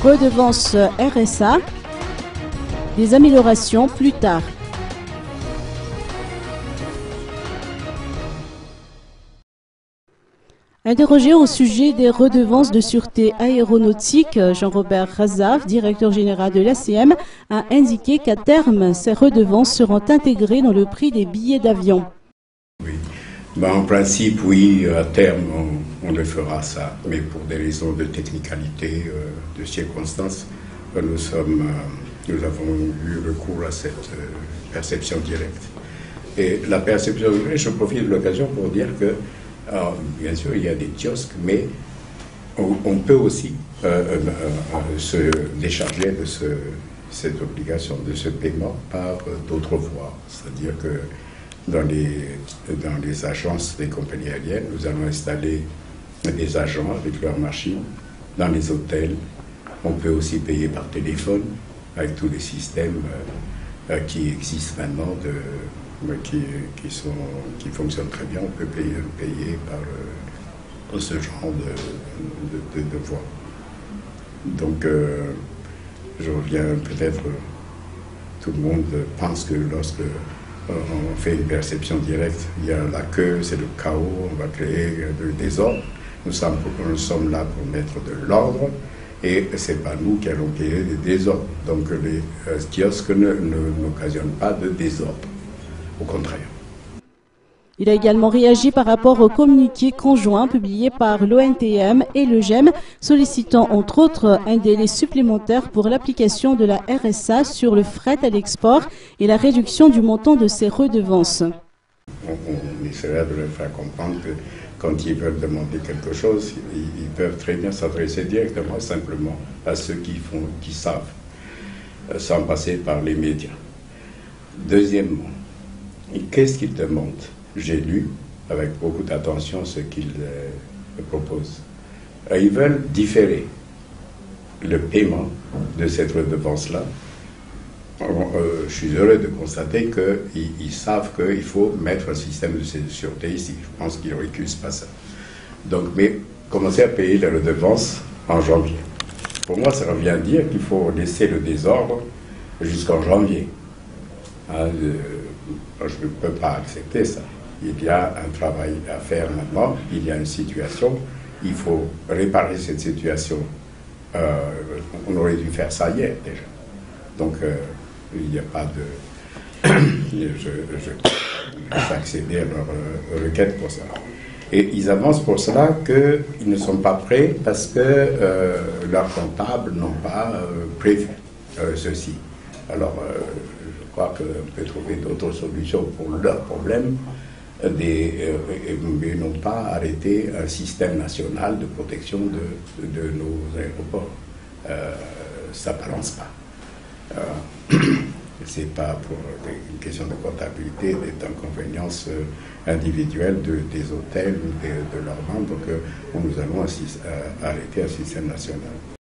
redevance RSA, des améliorations plus tard. Interrogé au sujet des redevances de sûreté aéronautique, Jean-Robert Razaf, directeur général de l'ACM, a indiqué qu'à terme, ces redevances seront intégrées dans le prix des billets d'avion. Oui. En principe, oui, à terme, on le fera ça, mais pour des raisons de technicalité, de circonstances, nous avons eu recours à cette perception directe. Et la perception directe, je profite de l'occasion pour dire que bien sûr, il y a des kiosques, mais on peut aussi se décharger de cette obligation, de ce paiement par d'autres voies. C'est-à-dire que dans les agences des compagnies aériennes, nous allons installer des agents avec leurs machines. Dans les hôtels, on peut aussi payer par téléphone avec tous les systèmes qui existent maintenant qui fonctionnent très bien. On peut payer par ce genre de voies. Donc, je reviens peut-être, tout le monde pense que lorsque on fait une perception directe, il y a la queue, c'est le chaos, on va créer le désordre. Nous sommes là pour mettre de l'ordre et ce n'est pas nous qui allons créer des désordres. Donc, les kiosques n'occasionnent pas de désordre. Au contraire. Il a également réagi par rapport au communiqué conjoint publié par l'ONTM et le GEM, sollicitant entre autres un délai supplémentaire pour l'application de la RSA sur le fret à l'export et la réduction du montant de ces redevances. On essaiera de leur faire comprendre que quand ils veulent demander quelque chose, ils peuvent très bien s'adresser directement, simplement à ceux qui savent, sans passer par les médias. Deuxièmement, qu'est-ce qu'ils demandent? J'ai lu avec beaucoup d'attention ce qu'ils proposent. Ils veulent différer le paiement de cette redevance-là. Je suis heureux de constater qu'ils savent qu'il faut mettre un système de sûreté ici. Je pense qu'ils ne récusent pas ça. Donc, mais commencer à payer la redevance en janvier. Pour moi, ça revient à dire qu'il faut laisser le désordre jusqu'en janvier. Je ne peux pas accepter ça. Il y a un travail à faire maintenant, il y a une situation, il faut réparer cette situation. On aurait dû faire ça hier déjà. Donc il n'y a pas de... je vais accéder à leur requête pour ça. Et ils avancent pour cela qu'ils ne sont pas prêts parce que leurs comptables n'ont pas prévu ceci. Alors, je crois qu'on peut trouver d'autres solutions pour leurs problèmes, mais non pas arrêter un système national de protection de nos aéroports. Ça ne balance pas. C'est pas pour une question de comptabilité, des inconvéniences individuelles des hôtels ou de leurs membres que nous allons arrêter un système national.